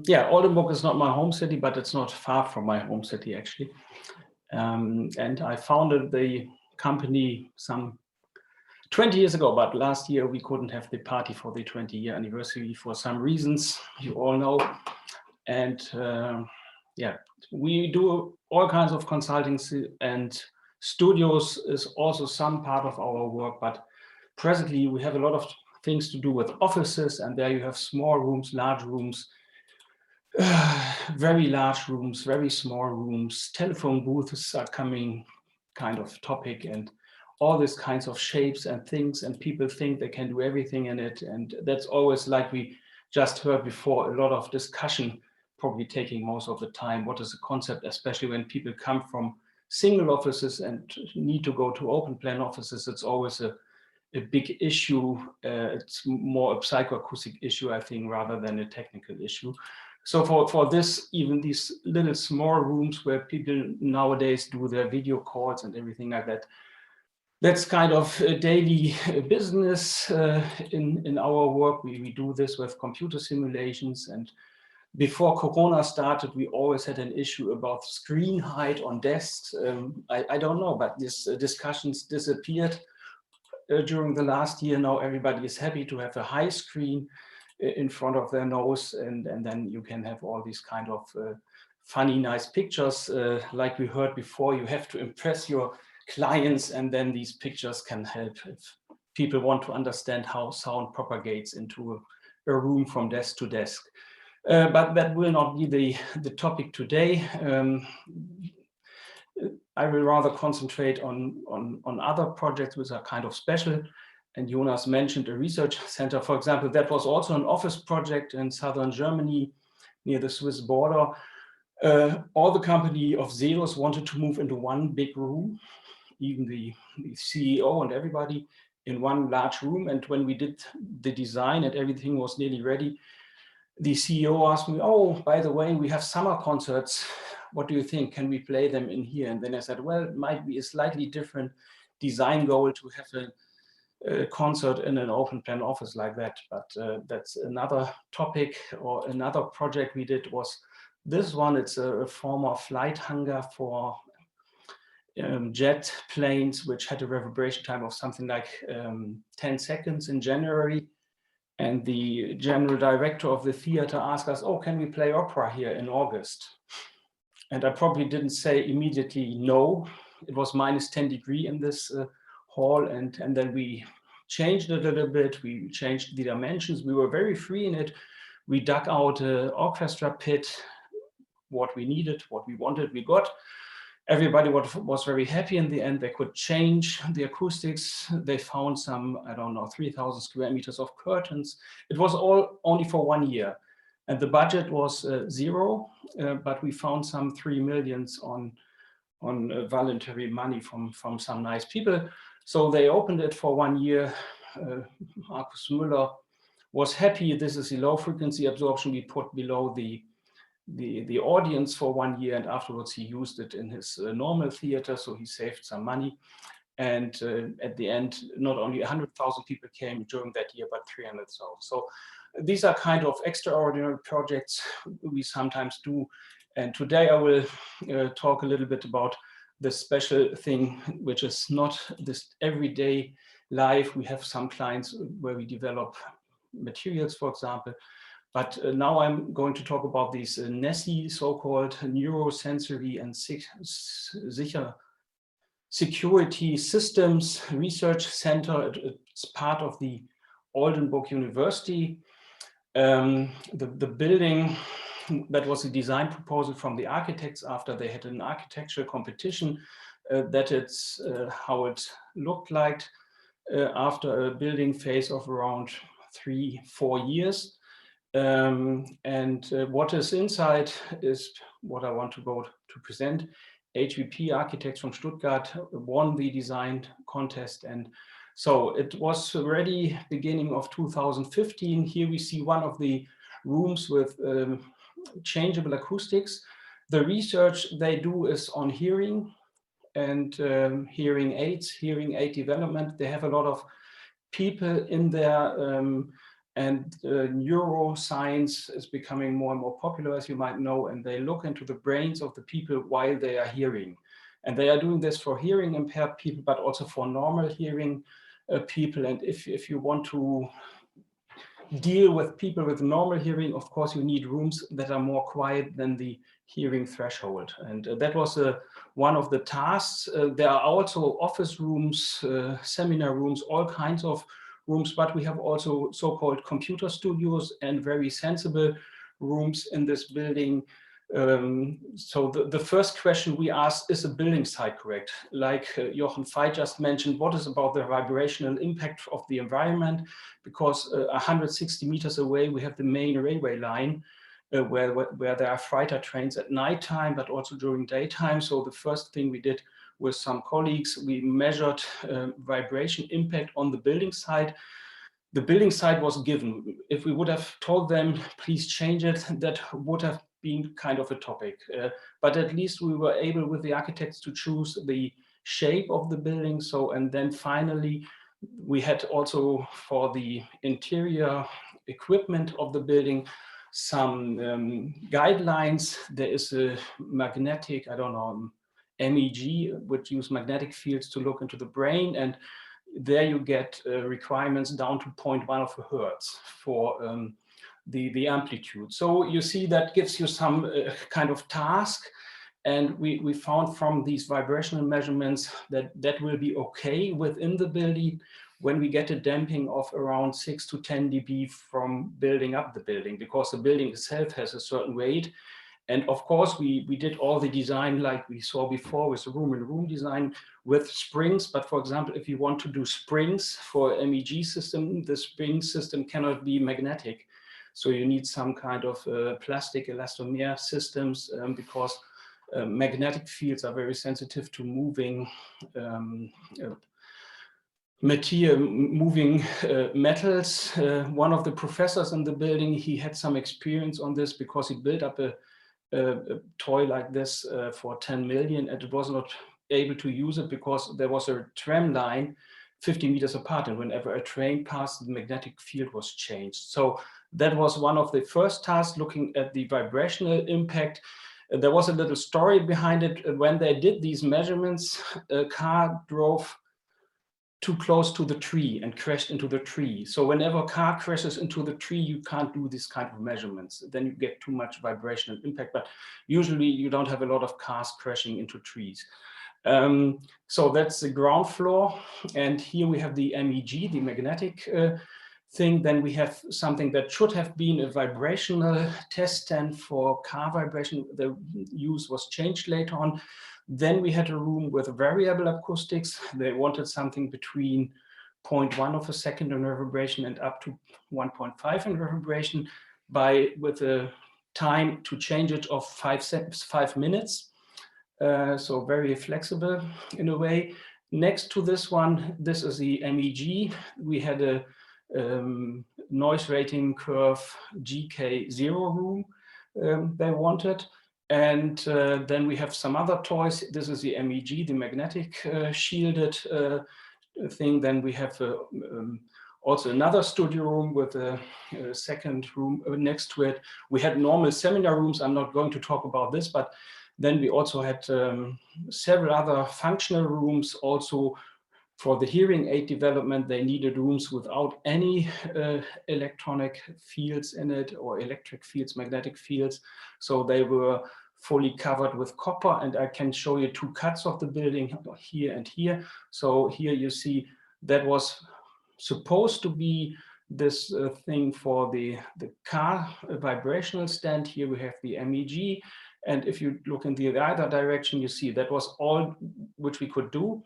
Yeah, Oldenburg is not my home city, but it's not far from my home city, actually. And I founded the company some 20 years ago, but last year we couldn't have the party for the 20-year anniversary for some reasons you all know. And yeah, we do all kinds of consulting, and studios is also some part of our work, but presently we have a lot of things to do with offices, and there you have small rooms, large rooms, very large rooms, very small rooms, telephone booths are coming kind of topic, and all these kinds of shapes and things, and people think they can do everything in it. And that's always, like we just heard before, a lot of discussion, probably taking most of the time. What is the concept, especially when people come from single offices and need to go to open plan offices? It's always a big issue. It's more a psychoacoustic issue, I think, rather than a technical issue. So for this, even these little small rooms where people nowadays do their video calls and everything like that, that's kind of a daily business in our work. We do this with computer simulations. And before Corona started, we always had an issue about screen height on desks. I don't know, but these discussions disappeared during the last year. Now everybody is happy to have a high screen in front of their nose, and then you can have all these kind of funny, nice pictures. Like we heard before, you have to impress your clients, and then these pictures can help if people want to understand how sound propagates into a room from desk to desk. But that will not be the topic today. I will rather concentrate on other projects which are kind of special. And Jonas mentioned a research center, for example. That was also an office project in southern Germany near the Swiss border. All the company of Zeus wanted to move into one big room, even the CEO and everybody in one large room. And when we did the design and everything was nearly ready, the CEO asked me, oh, by the way, we have summer concerts. What do you think? Can we play them in here? And then I said, well, it might be a slightly different design goal to have a concert in an open plan office like that. But that's another topic. Or another project we did was this one. It's a former flight hangar for jet planes, which had a reverberation time of something like 10 seconds in January. And the general director of the theater asked us, oh, can we play opera here in August? And I probably didn't say immediately no. It was -10 degrees in this hall. And then we changed it a little bit. We changed the dimensions. We were very free in it. We dug out an orchestra pit. What we needed, what we wanted, we got. Everybody was very happy in the end. They could change the acoustics. They found some, I don't know, 3,000 square meters of curtains. It was all only for 1 year. And the budget was 0, but we found some 3 million on voluntary money from some nice people. So they opened it for 1 year. Markus Müller was happy. This is the low frequency absorption we put below the audience for 1 year, and afterwards he used it in his normal theater, so he saved some money. And at the end, not only 100,000 people came during that year, but 300,000. So these are kind of extraordinary projects we sometimes do. And today I will talk a little bit about the special thing, which is not this everyday life. We have some clients where we develop materials, for example. But now I'm going to talk about these NeSSy, so-called Neurosensory and Security Systems Research Center. It's part of the Oldenburg University. The building, that was a design proposal from the architects after they had an architectural competition. That it's how it looked like after a building phase of around 3-4 years. What is inside is what I want to go to present. HVP architects from Stuttgart won the design contest, and so it was ready beginning of 2015. Here we see one of the rooms with changeable acoustics. The research they do is on hearing and hearing aids, hearing aid development. They have a lot of people in there And neuroscience is becoming more and more popular, as you might know, and they look into the brains of the people while they are hearing. And they are doing this for hearing impaired people, but also for normal hearing people. And if you want to deal with people with normal hearing, of course, you need rooms that are more quiet than the hearing threshold. And that was one of the tasks. There are also office rooms, seminar rooms, all kinds of rooms, but we have also so-called computer studios and very sensible rooms in this building. So the first question we asked, is the building site correct? Like Jochen Veit just mentioned, what is about the vibrational impact of the environment? Because 160 meters away, we have the main railway line where there are freighter trains at nighttime, but also during daytime. So the first thing we did with some colleagues, we measured vibration impact on the building site. The building site was given. If we would have told them, please change it, that would have been kind of a topic. But at least we were able with the architects to choose the shape of the building. So, and then finally, we had also for the interior equipment of the building, some guidelines. There is a magnetic, I don't know, MEG, which use magnetic fields to look into the brain. And there you get requirements down to 0.1 of a hertz for the amplitude. So you see that gives you some kind of task. And we found from these vibrational measurements that that will be okay within the building when we get a damping of around 6 to 10 dB from building up the building, because the building itself has a certain weight. And of course, we did all the design like we saw before with the room-in-room design with springs. But for example, if you want to do springs for MEG system, the spring system cannot be magnetic. So you need some kind of plastic elastomer systems because magnetic fields are very sensitive to moving material, moving metals. One of the professors in the building, he had some experience on this because he built up a toy like this for 10 million, and it was not able to use it because there was a tram line 50 meters apart, and whenever a train passed, the magnetic field was changed. So that was one of the first tasks, looking at the vibrational impact. There was a little story behind it. When they did these measurements, a car drove too close to the tree and crashed into the tree. So whenever a car crashes into the tree, you can't do this kind of measurements. Then you get too much vibrational impact, but usually you don't have a lot of cars crashing into trees. So that's the ground floor. And here we have the MEG, the magnetic thing. Then we have something that should have been a vibrational test stand for car vibration. The use was changed later on. Then we had a room with variable acoustics. They wanted something between 0.1 of a second in reverberation and up to 1.5 in reverberation with a time to change it of 5 minutes. So very flexible in a way. Next to this one, this is the MEG. We had a noise rating curve GK0 room they wanted. And then we have some other toys. This is the MEG, the magnetic shielded thing. Then we have also another studio room with a second room next to it. We had normal seminar rooms. I'm not going to talk about this, but then we also had several other functional rooms. Also for the hearing aid development, they needed rooms without any electronic fields in it, or electric fields, magnetic fields. So they were fully covered with copper, and I can show you 2 cuts of the building here and here. So here you see that was supposed to be this thing for the car vibrational stand. Here we have the MEG. And if you look in the other direction, you see that was all which we could do.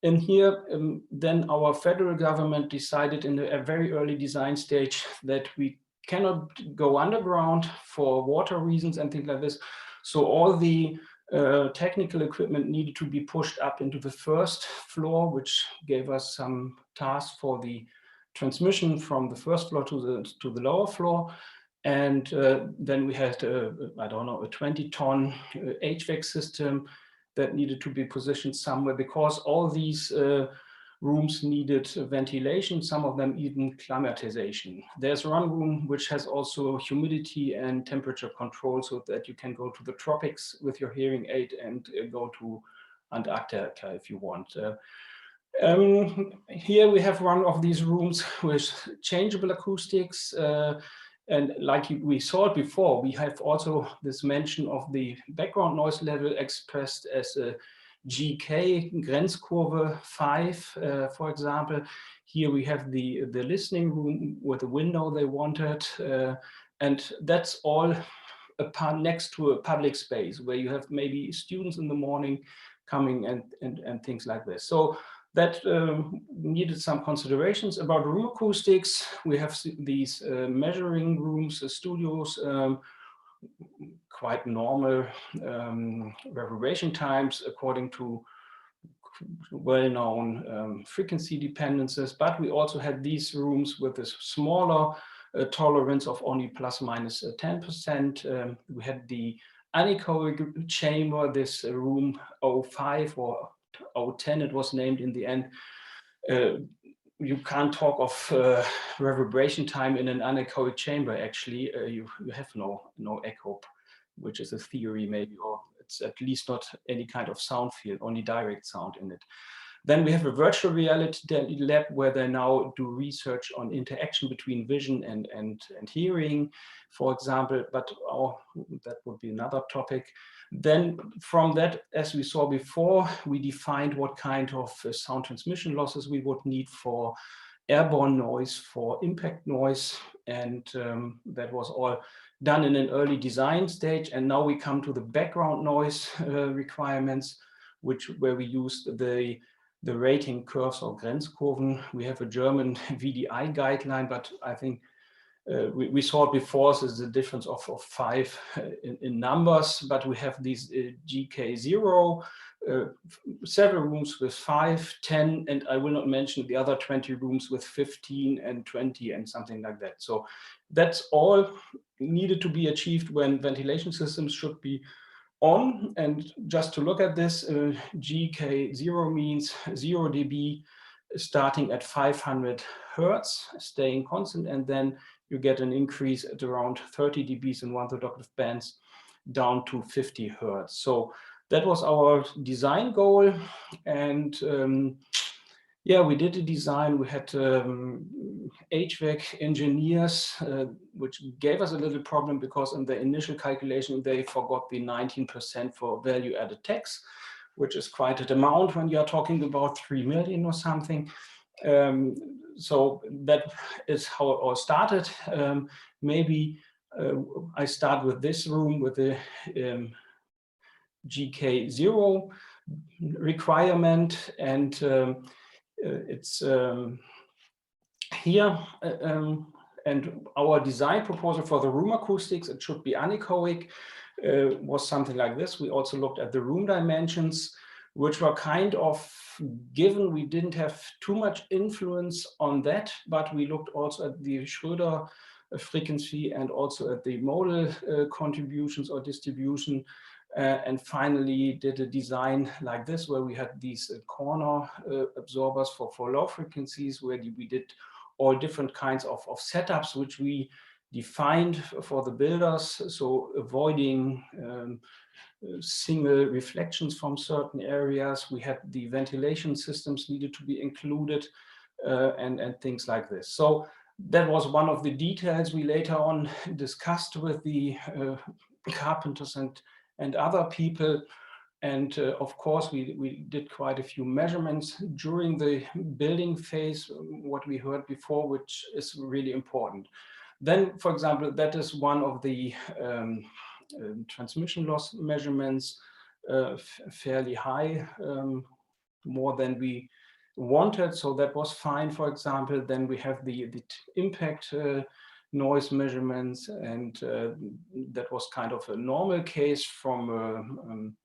And here, then our federal government decided in a very early design stage that we cannot go underground for water reasons and things like this. So all the technical equipment needed to be pushed up into the first floor, which gave us some tasks for the transmission from the first floor to the lower floor. And then we had, I don't know, a 20-ton HVAC system that needed to be positioned somewhere, because all these rooms needed ventilation, some of them even climatization. There's one room which has also humidity and temperature control, so that you can go to the tropics with your hearing aid and go to Antarctica if you want. Here we have one of these rooms with changeable acoustics. And like we saw it before, we have also this mention of the background noise level expressed as a GK, Grenzkurve 5, for example. Here we have the listening room with a window they wanted. And that's all next to a public space where you have maybe students in the morning coming and things like this. So that needed some considerations. About room acoustics, we have these measuring rooms, studios, quite normal reverberation times according to well-known frequency dependencies, but we also had these rooms with a smaller tolerance of only plus minus 10%. We had the anechoic chamber, this room 05 or 010, it was named in the end. You can't talk of reverberation time in an anechoic chamber. Actually, you have no echo, which is a theory maybe, or it's at least not any kind of sound field, only direct sound in it. Then we have a virtual reality lab where they now do research on interaction between vision and hearing, for example, but that would be another topic. Then from that, as we saw before, we defined what kind of sound transmission losses we would need for airborne noise, for impact noise, and that was all done in an early design stage. And now we come to the background noise requirements, where we used the rating curves or Grenzkurven. We have a German VDI guideline, but I think we saw it before, so there's a difference of 5 in numbers, but we have these GK0, several rooms with 5, 10, and I will not mention the other 20 rooms with 15 and 20 and something like that. So that's all needed to be achieved when ventilation systems should be on. And just to look at this, GK0 means 0 dB starting at 500 Hertz, staying constant, and then you get an increase at around 30 dBs in 1/3 octave bands down to 50 Hertz. So that was our design goal. And yeah, we did a design. We had HVAC engineers, which gave us a little problem because in the initial calculation, they forgot the 19% for value-added tax, which is quite an amount when you are talking about 3 million or something. So that is how it all started. Maybe I start with this room with the GK0 requirement, and it's here. And our design proposal for the room acoustics, it should be anechoic, was something like this. We also looked at the room dimensions, which were kind of given. We didn't have too much influence on that, but we looked also at the Schröder frequency and also at the modal contributions or distribution. And finally did a design like this, where we had these corner absorbers for low frequencies, where we did all different kinds of setups, which we defined for the builders. So avoiding single reflections from certain areas. We had the ventilation systems needed to be included and things like this. So that was one of the details we later on discussed with the carpenters and other people. And of course, we did quite a few measurements during the building phase, what we heard before, which is really important. Then, for example, that is one of the transmission loss measurements, fairly high, more than we wanted. So that was fine, for example. Then we have the impact noise measurements, and that was kind of a normal case from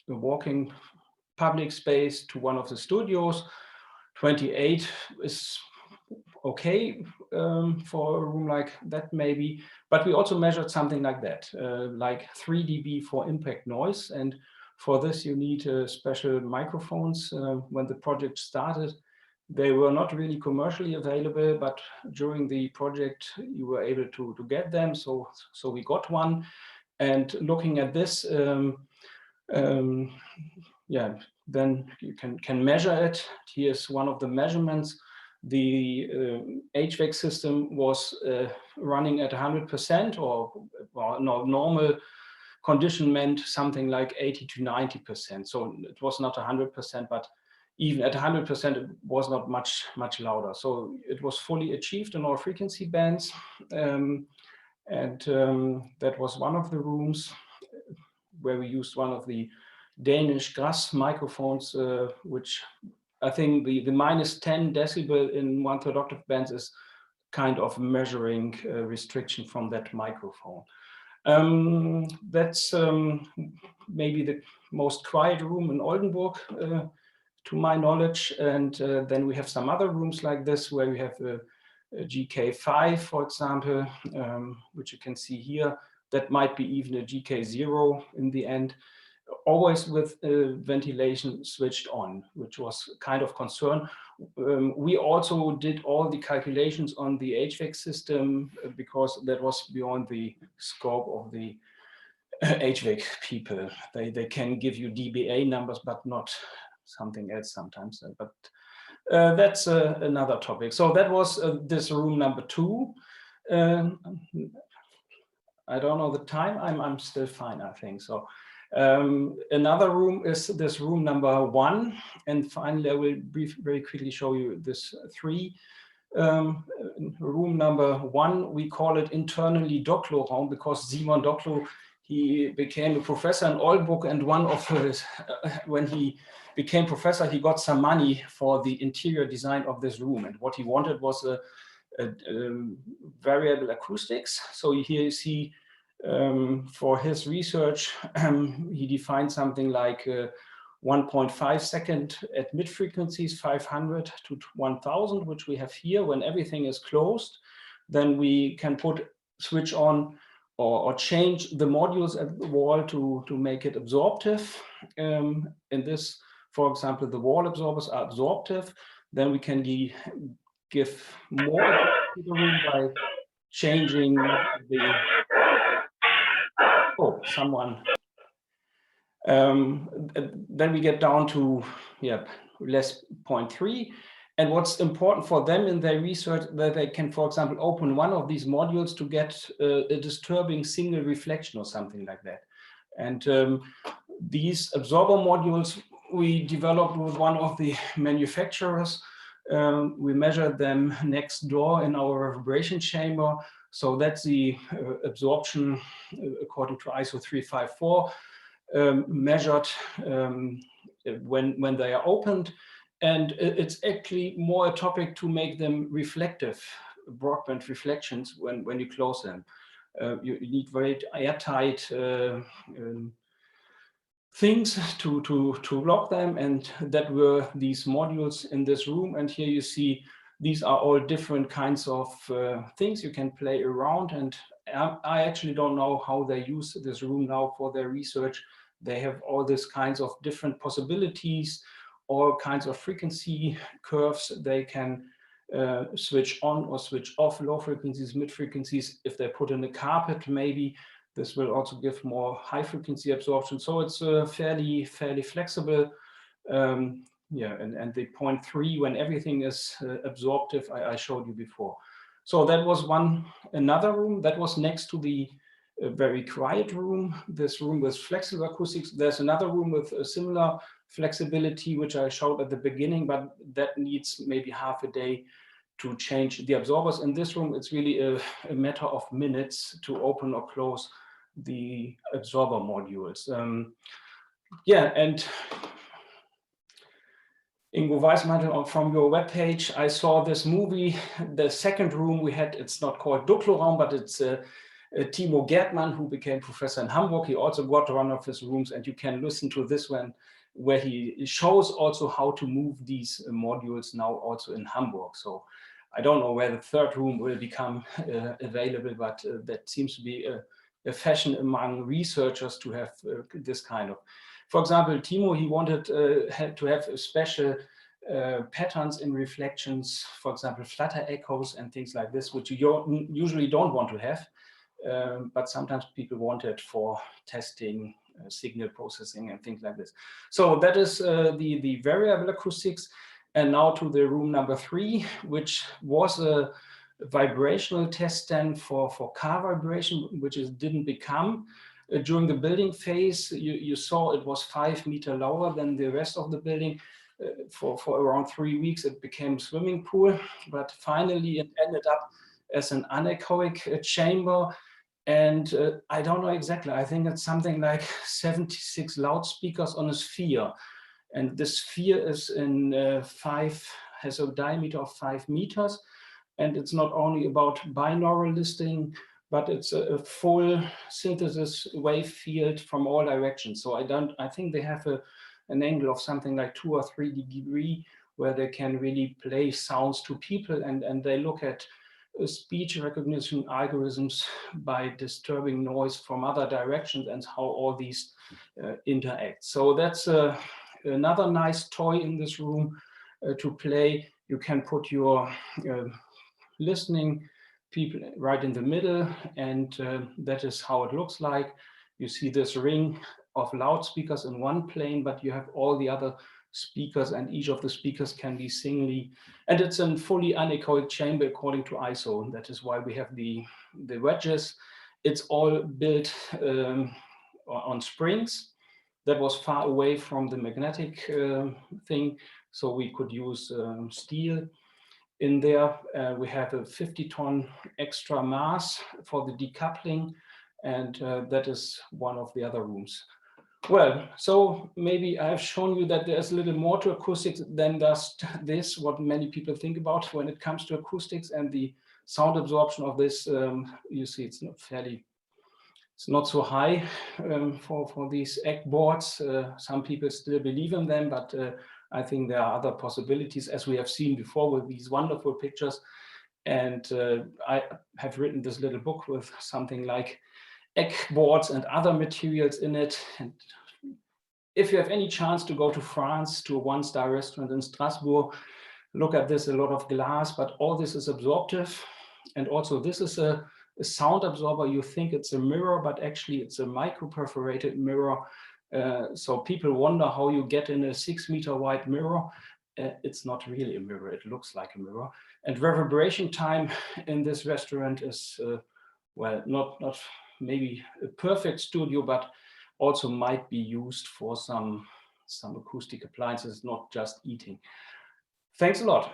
a walking public space to one of the studios. 28 is okay for a room like that maybe, but we also measured something like that, like 3 dB for impact noise. And For this, you need special microphones. When the project started, they were not really commercially available, but during the project, you were able to get them. So we got one. And looking at this, yeah, then you can measure it. Here's one of the measurements. The HVAC system was running at 100%, or no, normal condition meant something like 80 to 90%. So it was not 100%, but even at 100%, it was not much louder. So it was fully achieved in all frequency bands. That was one of the rooms where we used one of the Danish Grass microphones, which I think the minus 10 decibel in 1/3 octave bands is kind of measuring restriction from that microphone. That's maybe the most quiet room in Oldenburg, to my knowledge. And then we have some other rooms like this, where we have a GK5, for example, which you can see here. That might be even a GK0 in the end, always with ventilation switched on, which was kind of concern. We also did all the calculations on the HVAC system because that was beyond the scope of the HVAC people. They can give you dBA numbers, but not something else sometimes. But that's another topic. So that was this room number 2. I don't know the time. I'm still fine, I think. So another room is this room number 1. And finally, I will very quickly show you this 3. Room number 1, we call it internally Dipl Raum, because Simon Dipl, he became a professor in Oldenburg, and one of his, when he became professor, he got some money for the interior design of this room. And what he wanted was a variable acoustics. So here you see for his research, he defined something like 1.5 second at mid frequencies, 500 to 1000, which we have here. When everything is closed, then we can switch on or change the modules at the wall to make it absorptive. In this, for example, the wall absorbers are absorptive. Then we can give more to the room by changing the, oh, someone. Then we get down to less 0.3. And what's important for them in their research, that they can, for example, open one of these modules to get a disturbing single reflection or something like that. And these absorber modules we developed with one of the manufacturers. We measured them next door in our vibration chamber. So that's the absorption according to ISO 354, measured when they are opened. And it's actually more a topic to make them reflective, broadband reflections when you close them. You need very airtight things to lock them, and that were these modules in this room. And here you see these are all different kinds of things you can play around. And I actually don't know how they use this room now for their research. They have all these kinds of different possibilities, all kinds of frequency curves they can switch on or switch off, low frequencies, mid frequencies. If they put in a carpet, maybe this will also give more high frequency absorption. So it's fairly flexible. And the 0.3, when everything is absorptive, I showed you before. So that was another room that was next to the very quiet room. This room with flexible acoustics. There's another room with a similar flexibility, which I showed at the beginning, but that needs maybe half a day to change the absorbers. In this room, it's really a matter of minutes to open or close the absorber modules. And Ingo Weismantel, from your webpage, I saw this movie. The second room we had, it's not called Dipl Raum, but it's Timo Gärtmann, who became professor in Hamburg. He also got one of his rooms, and you can listen to this one, where he shows also how to move these modules now also in Hamburg. So I don't know where the third room will become available, but that seems to be a fashion among researchers to have this kind of. For example, Timo, he wanted had to have a special patterns in reflections, for example, flutter echoes and things like this, which you usually don't want to have, but sometimes people want it for testing, signal processing and things like this. So that is the variable acoustics. And now to the room number 3, which was a vibrational test stand for car vibration, which it didn't become. During the building phase, you saw it was 5 meters lower than the rest of the building. For around 3 weeks, it became a swimming pool, but finally it ended up as an anechoic chamber. And I don't know exactly, I think it's something like 76 loudspeakers on a sphere. And the sphere is in has a diameter of 5 meters. And it's not only about binaural listening, but it's a full synthesis wave field from all directions. So I think they have an angle of something like 2 or 3 degrees where they can really play sounds to people, and they look at speech recognition algorithms by disturbing noise from other directions and how all these interact. So that's another nice toy in this room to play. You can put your listening people right in the middle, and that is how it looks like. You see this ring of loudspeakers in one plane, but you have all the other speakers, and each of the speakers can be singly, and it's a fully anechoic chamber according to ISO. That is why we have the wedges. It's all built on springs. That was far away from the magnetic thing, so we could use steel. In there, we have a 50-ton extra mass for the decoupling, and that is one of the other rooms. Well, so maybe I've shown you that there's a little more to acoustics than just this, what many people think about when it comes to acoustics and the sound absorption of this. You see, it's not so high for these egg boards. Some people still believe in them, but I think there are other possibilities, as we have seen before with these wonderful pictures. And I have written this little book with something like egg boards and other materials in it. And if you have any chance to go to France, to a one-star restaurant in Strasbourg, look at this, a lot of glass, but all this is absorptive. And also this is a sound absorber. You think it's a mirror, but actually it's a micro-perforated mirror. So people wonder how you get in a 6 meter wide mirror. It's not really a mirror, it looks like a mirror. And reverberation time in this restaurant is, well, not maybe a perfect studio, but also might be used for some acoustic appliances, not just eating. Thanks a lot.